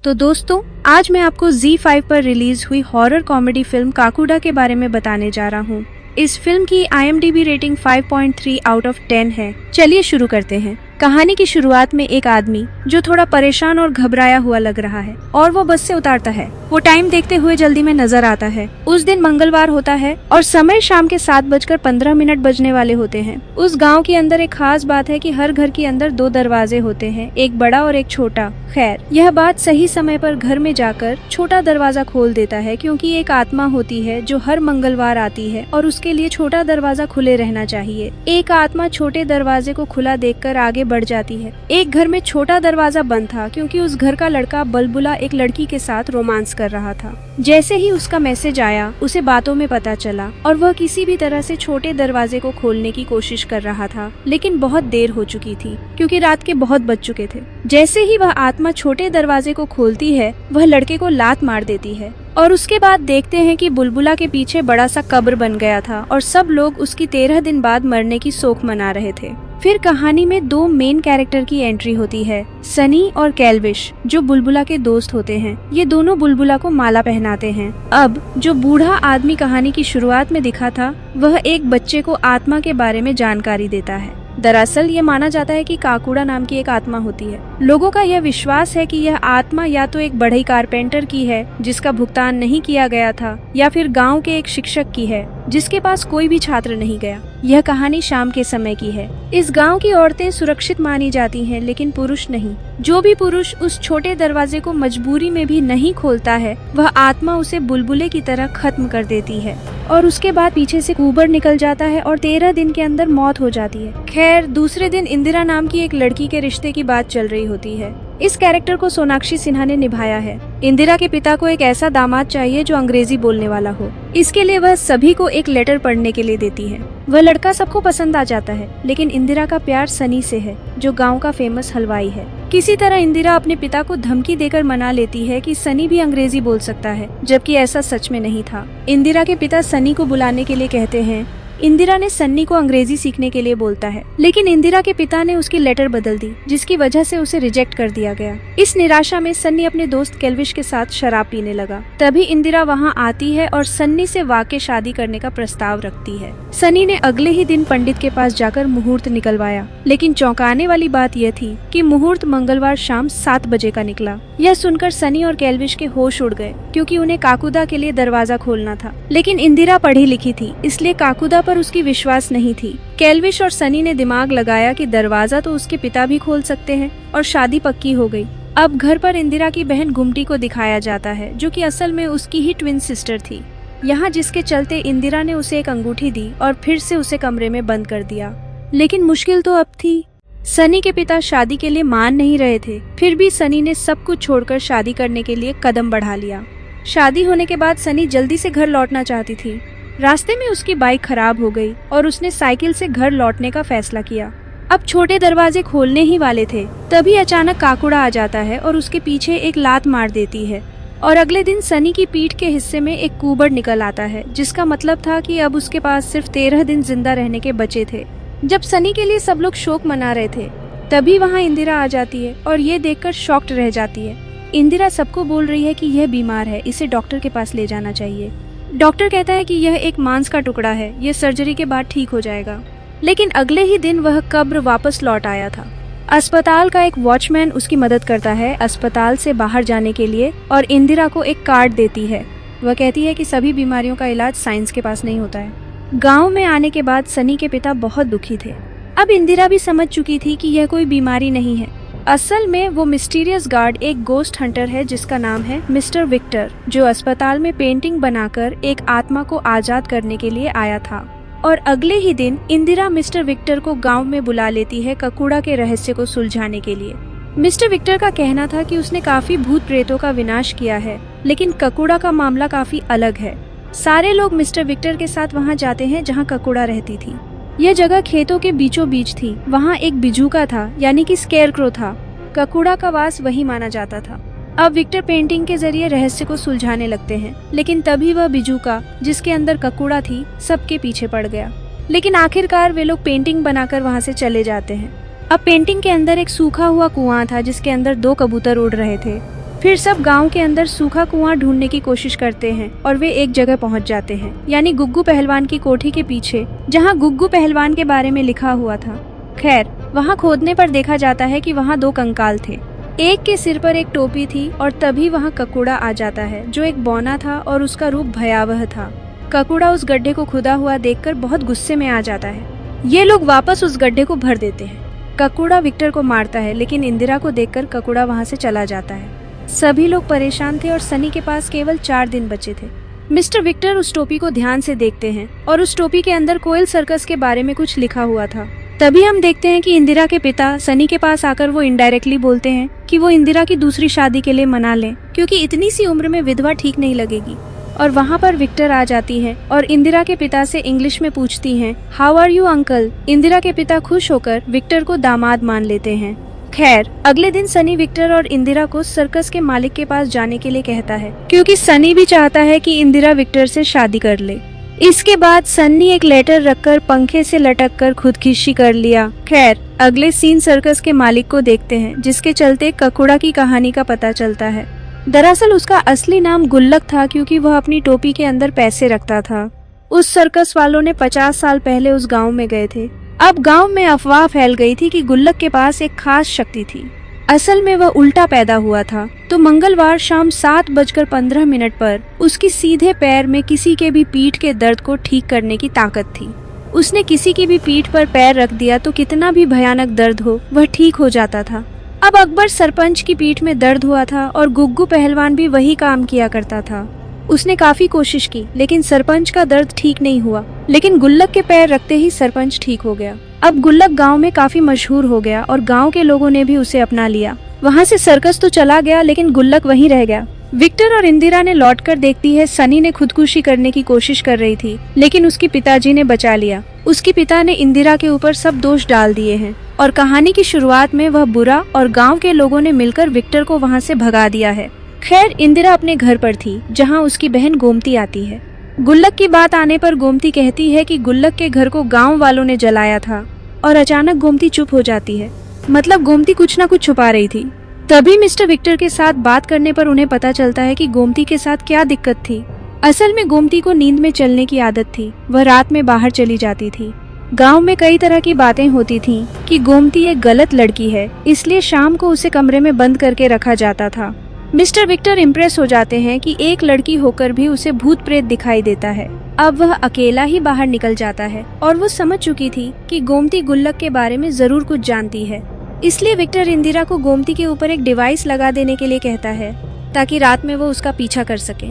तो दोस्तों, आज मैं आपको ZEE5 पर रिलीज हुई हॉरर कॉमेडी फिल्म काकुडा के बारे में बताने जा रहा हूँ। इस फिल्म की IMDb रेटिंग 5.3 आउट ऑफ 10 है। चलिए शुरू करते हैं। कहानी की शुरुआत में एक आदमी जो थोड़ा परेशान और घबराया हुआ लग रहा है और वो बस से उतारता है। वो टाइम देखते हुए जल्दी में नजर आता है। उस दिन मंगलवार होता है और समय शाम के 7:15 बजने वाले होते हैं। उस गांव के अंदर एक खास बात है कि हर घर के अंदर 2 दरवाजे होते हैं, एक बड़ा और एक छोटा। खैर, यह बात सही समय पर घर में जाकर छोटा दरवाजा खोल देता है, क्योंकि एक आत्मा होती है जो हर मंगलवार आती है और उसके लिए छोटा दरवाजा खुले रहना चाहिए। एक आत्मा छोटे दरवाजे को खुला देखकर आगे बढ़ जाती है। एक घर में छोटा दरवाजा बंद था, क्योंकि उस घर का लड़का बलबुला एक लड़की के साथ रोमांस कर रहा था। जैसे ही उसका मैसेज आया, उसे बातों में पता चला और वह किसी भी तरह से छोटे दरवाजे को खोलने की कोशिश कर रहा था, लेकिन बहुत देर हो चुकी थी, क्योंकि रात के बहुत बज चुके थे। जैसे ही वह आत्मा छोटे दरवाजे को खोलती है, वह लड़के को लात मार देती है और उसके बाद देखते हैं कि बुलबुला के पीछे बड़ा सा कब्र बन गया था और सब लोग उसकी 13 दिन बाद मरने की शोक मना रहे थे। फिर कहानी में 2 मेन कैरेक्टर की एंट्री होती है, सनी और कैलविश, जो बुलबुला के दोस्त होते हैं। ये दोनों बुलबुला को माला पहनाते हैं। अब जो बूढ़ा आदमी कहानी की शुरुआत में दिखा था, वह एक बच्चे को आत्मा के बारे में जानकारी देता है। दरअसल ये माना जाता है कि काकुडा नाम की एक आत्मा होती है। लोगों का यह विश्वास है कि यह आत्मा या तो एक बढ़ई कारपेंटर की है जिसका भुगतान नहीं किया गया था, या फिर गांव के एक शिक्षक की है जिसके पास कोई भी छात्र नहीं गया। यह कहानी शाम के समय की है। इस गांव की औरतें सुरक्षित मानी जाती हैं, लेकिन पुरुष नहीं। जो भी पुरुष उस छोटे दरवाजे को मजबूरी में भी नहीं खोलता है, वह आत्मा उसे बुलबुले की तरह खत्म कर देती है और उसके बाद पीछे से कुबर निकल जाता है और 13 दिन के अंदर मौत हो जाती है। खैर, दूसरे दिन इंदिरा नाम की एक लड़की के रिश्ते की बात चल रही होती है। इस कैरेक्टर को सोनाक्षी सिन्हा ने निभाया है। इंदिरा के पिता को एक ऐसा दामाद चाहिए जो अंग्रेजी बोलने वाला हो। इसके लिए वह सभी को एक लेटर पढ़ने के लिए देती है। वह लड़का सबको पसंद आ जाता है, लेकिन इंदिरा का प्यार सनी से है, जो गांव का फेमस हलवाई है। किसी तरह इंदिरा अपने पिता को धमकी देकर मना लेती है कि सनी भी अंग्रेजी बोल सकता है, जबकि ऐसा सच में नहीं था। इंदिरा के पिता सनी को बुलाने के लिए कहते हैं। इंदिरा ने सन्नी को अंग्रेजी सीखने के लिए बोलता है, लेकिन इंदिरा के पिता ने उसकी लेटर बदल दी, जिसकी वजह से उसे रिजेक्ट कर दिया गया। इस निराशा में सन्नी अपने दोस्त कैलविश के साथ शराब पीने लगा। तभी इंदिरा वहां आती है और सन्नी से वाकई शादी करने का प्रस्ताव रखती है। सनी ने अगले ही दिन पंडित के पास जाकर मुहूर्त निकलवाया, लेकिन चौंकाने वाली बात यह थी कि मुहूर्त मंगलवार शाम 7 बजे का निकला। यह सुनकर सनी और कैलविश के होश उड़ गए, क्योंकि उन्हें काकुदा के लिए दरवाजा खोलना था। लेकिन इंदिरा पढ़ी लिखी थी, इसलिए काकुदा पर उसकी विश्वास नहीं थी। कैलविश और सनी ने दिमाग लगाया कि दरवाजा तो उसके पिता भी खोल सकते हैं, और शादी पक्की हो गई। अब घर पर इंदिरा की बहन गुमटी को दिखाया जाता है, जो कि असल में उसकी ही ट्विन सिस्टर थी। यहाँ जिसके चलते इंदिरा ने उसे एक अंगूठी दी और फिर से उसे कमरे में बंद कर दिया। लेकिन मुश्किल तो अब थी। सनी के पिता शादी के लिए मान नहीं रहे थे, फिर भी सनी ने सब कुछ छोड़कर शादी करने के लिए कदम बढ़ा लिया। शादी होने के बाद सनी जल्दी से घर लौटना चाहती थी। रास्ते में उसकी बाइक खराब हो गई और उसने साइकिल से घर लौटने का फैसला किया। अब छोटे दरवाजे खोलने ही वाले थे, तभी अचानक काकुडा आ जाता है और उसके पीछे एक लात मार देती है। और अगले दिन सनी की पीठ के हिस्से में एक कुबर निकल आता है, जिसका मतलब था कि अब उसके पास सिर्फ 13 दिन जिंदा रहने के बचे थे। जब सनी के लिए सब लोग शोक मना रहे थे, तभी वहाँ इंदिरा आ जाती है और ये देखकर शॉक्ड रह जाती है। इंदिरा सबको बोल रही है कि यह बीमार है, इसे डॉक्टर के पास ले जाना चाहिए। डॉक्टर कहता है कि यह एक मांस का टुकड़ा है, यह सर्जरी के बाद ठीक हो जाएगा। लेकिन अगले ही दिन वह कब्र वापस लौट आया था। अस्पताल का एक वॉचमैन उसकी मदद करता है अस्पताल से बाहर जाने के लिए और इंदिरा को एक कार्ड देती है। वह कहती है कि सभी बीमारियों का इलाज साइंस के पास नहीं होता है। गांव में आने के बाद सनी के पिता बहुत दुखी थे। अब इंदिरा भी समझ चुकी थी कि यह कोई बीमारी नहीं है। असल में वो मिस्टीरियस गार्ड एक गोस्ट हंटर है, जिसका नाम है मिस्टर विक्टर, जो अस्पताल में पेंटिंग बनाकर एक आत्मा को आजाद करने के लिए आया था। और अगले ही दिन इंदिरा मिस्टर विक्टर को गांव में बुला लेती है काकुडा के रहस्य को सुलझाने के लिए। मिस्टर विक्टर का कहना था कि उसने काफी भूत प्रेतों का विनाश किया है, लेकिन काकुडा का मामला काफी अलग है। सारे लोग मिस्टर विक्टर के साथ वहाँ जाते हैं जहाँ काकुडा रहती थी। यह जगह खेतों के बीचों बीच थी। वहाँ एक बिजूका था, यानी कि स्केयरक्रो था। काकुडा का वास वही माना जाता था। अब विक्टर पेंटिंग के जरिए रहस्य को सुलझाने लगते हैं, लेकिन तभी वह बिजूका, जिसके अंदर काकुडा थी, सबके पीछे पड़ गया। लेकिन आखिरकार वे लोग पेंटिंग बनाकर वहाँ से चले जाते हैं। अब पेंटिंग के अंदर एक सूखा हुआ कुआं था, जिसके अंदर 2 कबूतर उड़ रहे थे। फिर सब गांव के अंदर सूखा कुआं ढूंढने की कोशिश करते हैं और वे एक जगह पहुंच जाते हैं, यानी गुग्गू पहलवान की कोठी के पीछे, जहां गुग्गू पहलवान के बारे में लिखा हुआ था। खैर, वहां खोदने पर देखा जाता है कि वहां 2 कंकाल थे। एक के सिर पर एक टोपी थी और तभी वहां ककुड़ा आ जाता है, जो एक बौना था और उसका रूप भयावह था। ककुड़ा उस गड्ढे को खुदा हुआ देखकर बहुत गुस्से में आ जाता है। ये लोग वापस उस गड्ढे को भर देते हैं। ककुड़ा विक्टर को मारता है, लेकिन इंदिरा को देखकर ककुड़ा वहां से चला जाता है। सभी लोग परेशान थे और सनी के पास केवल 4 दिन बचे थे। मिस्टर विक्टर उस टोपी को ध्यान से देखते हैं और उस टोपी के अंदर कोयल सर्कस के बारे में कुछ लिखा हुआ था। तभी हम देखते हैं कि इंदिरा के पिता सनी के पास आकर वो इनडायरेक्टली बोलते हैं कि वो इंदिरा की दूसरी शादी के लिए मना लें, क्योंकि इतनी सी उम्र में विधवा ठीक नहीं लगेगी। और वहाँ पर विक्टर आ जाती है और इंदिरा के पिता से इंग्लिश में पूछती हैं, how are you uncle. Indira के पिता खुश होकर विक्टर को दामाद मान लेते हैं। खैर, अगले दिन सनी विक्टर और इंदिरा को सर्कस के मालिक के पास जाने के लिए कहता है, क्योंकि सनी भी चाहता है कि इंदिरा विक्टर से शादी कर ले। इसके बाद सन्नी एक लेटर रखकर पंखे से लटक कर खुदकुशी कर लिया। खैर, अगले सीन सर्कस के मालिक को देखते हैं, जिसके चलते ककुड़ा की कहानी का पता चलता है। दरअसल उसका असली नाम गुल्लक था, क्योंकि वह अपनी टोपी के अंदर पैसे रखता था। उस सर्कस वालों ने 50 साल पहले उस गांव में गए थे। अब गांव में अफवाह फैल गई थी कि गुल्लक के पास एक खास शक्ति थी। असल में वह उल्टा पैदा हुआ था। तो मंगलवार शाम 7:15 पर उसकी सीधे पैर में किसी के भी पीठ के दर्द को ठीक करने की ताकत थी। उसने किसी की भी पीठ पर पैर रख दिया तो कितना भी भयानक दर्द हो, वह ठीक हो जाता था। अब अकबर सरपंच की पीठ में दर्द हुआ था और गुग्गू पहलवान भी वही काम किया करता था। उसने काफी कोशिश की, लेकिन सरपंच का दर्द ठीक नहीं हुआ। लेकिन गुल्लक के पैर रखते ही सरपंच ठीक हो गया। अब गुल्लक गांव में काफी मशहूर हो गया और गांव के लोगों ने भी उसे अपना लिया। वहां से सर्कस तो चला गया, लेकिन गुल्लक वहीं रह गया। विक्टर और इंदिरा ने लौटकर देखती है सनी ने खुदकुशी करने की कोशिश कर रही थी, लेकिन उसकी पिताजी ने बचा लिया। उसके पिता ने इंदिरा के ऊपर सब दोष डाल दिए हैं और कहानी की शुरुआत में वह बुरा और गांव के लोगों ने मिलकर विक्टर को वहां से भगा दिया है। खैर, इंदिरा अपने घर पर थी, जहां उसकी बहन गोमती आती है। गुल्लक की बात आने पर गोमती कहती है कि गुल्लक के घर को गांव वालों ने जलाया था और अचानक गोमती चुप हो जाती है। मतलब गोमती कुछ न कुछ छुपा रही थी। तभी मिस्टर विक्टर के साथ बात करने पर उन्हें पता चलता है कि गोमती के साथ क्या दिक्कत थी। असल में गोमती को नींद में चलने की आदत थी। वह रात में बाहर चली जाती थी। गांव में कई तरह की बातें होती थीं कि गोमती एक गलत लड़की है, इसलिए शाम को उसे कमरे में बंद करके रखा जाता था। मिस्टर विक्टर इम्प्रेस हो जाते हैं कि एक लड़की होकर भी उसे भूत प्रेत दिखाई देता है। अब वह अकेला ही बाहर निकल जाता है और वो समझ चुकी थी कि गोमती गुल्लक के बारे में जरूर कुछ जानती है। इसलिए विक्टर इंदिरा को गोमती के ऊपर एक डिवाइस लगा देने के लिए कहता है, ताकि रात में वो उसका पीछा कर सके।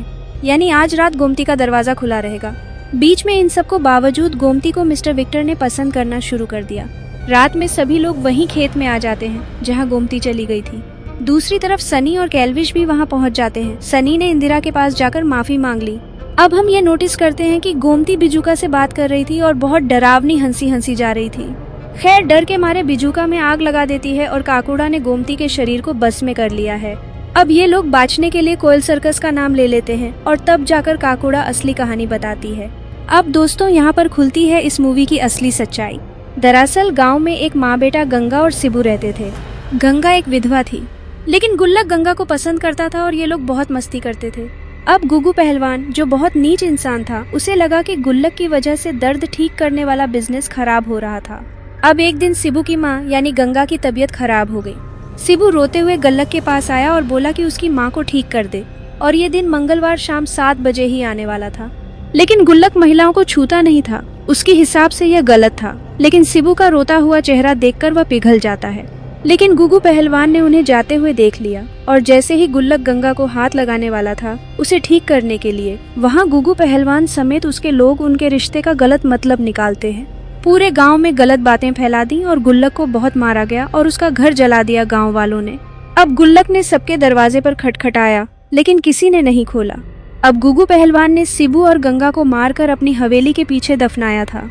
यानी आज रात गोमती का दरवाजा खुला रहेगा। बीच में इन सबको बावजूद गोमती को मिस्टर विक्टर ने पसंद करना शुरू कर दिया। रात में सभी लोग वहीं खेत में आ जाते हैं जहाँ गोमती चली गई थी। दूसरी तरफ सनी और कैलविश भी वहां पहुंच जाते हैं। सनी ने इंदिरा के पास जाकर माफी मांग ली। अब हम ये नोटिस करते हैं कि गोमती बिजुका से बात कर रही थी और बहुत डरावनी हंसी जा रही थी। खैर, डर के मारे बिजुका में आग लगा देती है और काकुड़ा ने गोमती के शरीर को बस में कर लिया है। अब ये लोग बाँचने के लिए कोयल सर्कस का नाम ले लेते हैं और तब जाकर काकुड़ा असली कहानी बताती है। अब दोस्तों, यहाँ पर खुलती है इस मूवी की असली सच्चाई। दरअसल गाँव में एक माँ बेटा गंगा और शिबू रहते थे। गंगा एक विधवा थी, लेकिन गुल्लक गंगा को पसंद करता था और ये लोग बहुत मस्ती करते थे। अब गुग्गू पहलवान, जो बहुत नीच इंसान था, उसे लगा कि गुल्लक की वजह से दर्द ठीक करने वाला बिजनेस खराब हो रहा था। अब एक दिन शिबू की माँ यानी गंगा की तबीयत खराब हो गई। शिबू रोते हुए गुल्लक के पास आया और बोला कि उसकी माँ को ठीक कर दे, और ये दिन मंगलवार शाम 7 बजे ही आने वाला था। लेकिन गुल्लक महिलाओं को छूता नहीं था। उसके हिसाब से यह गलत था। लेकिन शिबू का रोता हुआ चेहरा देखकर वह पिघल जाता है। लेकिन गुग्गू पहलवान ने उन्हें जाते हुए देख लिया और जैसे ही गुल्लक गंगा को हाथ लगाने वाला था उसे ठीक करने के लिए, वहाँ गुग्गू पहलवान समेत उसके लोग उनके रिश्ते का गलत मतलब निकालते हैं। पूरे गांव में गलत बातें फैला दी और गुल्लक को बहुत मारा गया और उसका घर जला दिया गांव वालों ने। अब गुल्लक ने सबके दरवाजे पर खटखटाया, लेकिन किसी ने नहीं खोला। अब गुग्गू पहलवान ने शिबू और गंगा को मारकर अपनी हवेली के पीछे दफनाया था,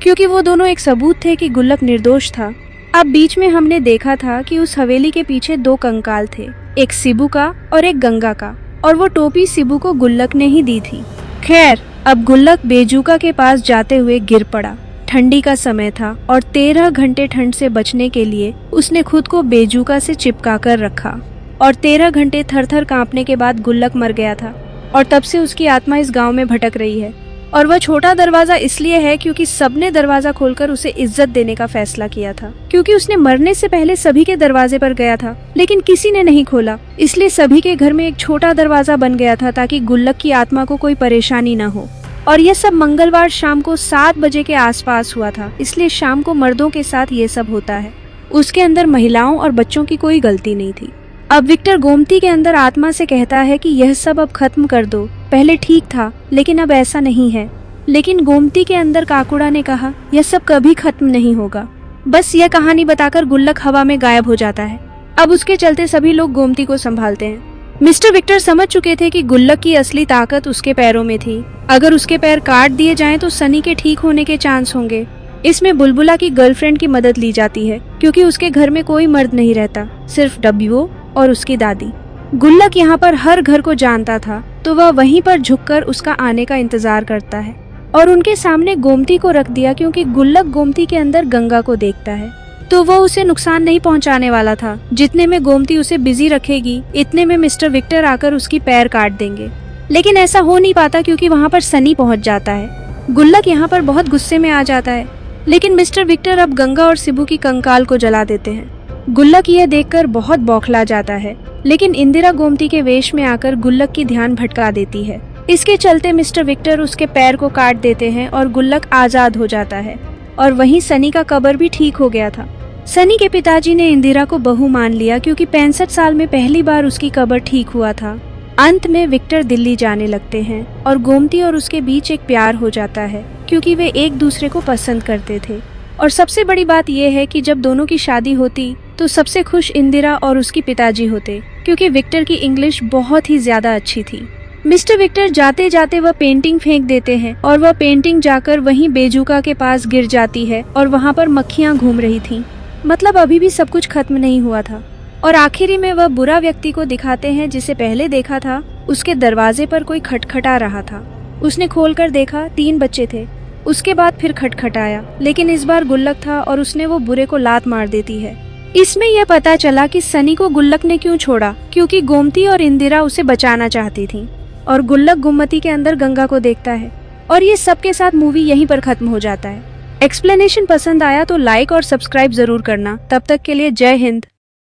क्योंकि वो दोनों एक सबूत थे कि गुल्लक निर्दोष था। अब बीच में हमने देखा था कि उस हवेली के पीछे 2 कंकाल थे, एक शिबू का और एक गंगा का, और वो टोपी शिबू को गुल्लक ने ही दी थी। खैर, अब गुल्लक बेजुका के पास जाते हुए गिर पड़ा। ठंडी का समय था और 13 घंटे ठंड से बचने के लिए उसने खुद को बेजुका से चिपका कर रखा और 13 घंटे थर-थर कांपने के बाद गुल्लक मर गया था और तब से उसकी आत्मा इस गांव में भटक रही है। और वह छोटा दरवाजा इसलिए है क्योंकि सबने दरवाजा खोलकर उसे इज्जत देने का फैसला किया था, क्योंकि उसने मरने से पहले सभी के दरवाजे पर गया था लेकिन किसी ने नहीं खोला, इसलिए सभी के घर में एक छोटा दरवाजा बन गया था ताकि गुल्लक की आत्मा को कोई परेशानी न हो। और यह सब मंगलवार शाम को 7 बजे के आसपास हुआ था, इसलिए शाम को मर्दों के साथ ये सब होता है। उसके अंदर महिलाओं और बच्चों की कोई गलती नहीं थी। अब विक्टर गोमती के अंदर आत्मा से कहता है कि यह सब अब खत्म कर दो, पहले ठीक था लेकिन अब ऐसा नहीं है। लेकिन गोमती के अंदर काकुड़ा ने कहा यह सब कभी खत्म नहीं होगा। बस यह कहानी बताकर गुल्लक हवा में गायब हो जाता है। अब उसके चलते सभी लोग गोमती को संभालते हैं। मिस्टर विक्टर समझ चुके थे कि गुल्लक की असली ताकत उसके पैरों में थी। अगर उसके पैर काट दिए जाएं तो सनी के ठीक होने के चांस होंगे। इसमें बुलबुला की गर्लफ्रेंड की मदद ली जाती है क्योंकि उसके घर में कोई मर्द नहीं रहता, सिर्फ डब्ल्यूओ और उसकी दादी। गुल्लक यहाँ पर हर घर को जानता था तो वह वहीं पर झुककर उसका आने का इंतजार करता है और उनके सामने गोमती को रख दिया क्योंकि गुल्लक गोमती के अंदर गंगा को देखता है तो वह उसे नुकसान नहीं पहुंचाने वाला था। जितने में गोमती उसे बिजी रखेगी इतने में मिस्टर विक्टर आकर उसकी पैर काट देंगे, लेकिन ऐसा हो नहीं पाता क्योंकि वहाँ पर सनी पहुँच जाता है। गुल्लक यहाँ पर बहुत गुस्से में आ जाता है लेकिन मिस्टर विक्टर अब गंगा और शिबू की कंकाल को जला देते हैं। गुल्लक यह देखकर बहुत बौखला जाता है लेकिन इंदिरा गोमती के वेश में आकर गुल्लक की ध्यान भटका देती है। इसके चलते मिस्टर विक्टर उसके पैर को काट देते हैं और गुल्लक आजाद हो जाता है। और वहीं सनी का कब्र भी ठीक हो गया था। सनी के पिताजी ने इंदिरा को बहू मान लिया क्योंकि 65 साल में पहली बार उसकी कब्र ठीक हुआ था। अंत में विक्टर दिल्ली जाने लगते हैं और गोमती और उसके बीच एक प्यार हो जाता है क्योंकि वे एक दूसरे को पसंद करते थे। और सबसे बड़ी बात यह है कि जब दोनों की शादी होती तो सबसे खुश इंदिरा और उसकी पिताजी होते क्योंकि विक्टर की इंग्लिश बहुत ही ज्यादा अच्छी थी। मिस्टर विक्टर जाते जाते वह पेंटिंग फेंक देते हैं और वह पेंटिंग जाकर वहीं बेजुका के पास गिर जाती है और वहाँ पर मक्खियाँ घूम रही थीं। मतलब अभी भी सब कुछ खत्म नहीं हुआ था। और आखिरी में वह बुरा व्यक्ति को दिखाते हैं जिसे पहले देखा था। उसके दरवाजे पर कोई खटखटा रहा था। उसने खोलकर देखा 3 बच्चे थे। उसके बाद फिर खटखटाया लेकिन इस बार गुल्लक था और उसने वो बुरे को लात मार देती है। इसमें यह पता चला कि सनी को गुल्लक ने क्यों छोड़ा, क्योंकि गोमती और इंदिरा उसे बचाना चाहती थी। और गुल्लक गुम्मती के अंदर गंगा को देखता है। और ये सबके साथ मूवी यहीं पर खत्म हो जाता है। एक्सप्लेनेशन पसंद आया तो लाइक और सब्सक्राइब जरूर करना। तब तक के लिए जय हिंद।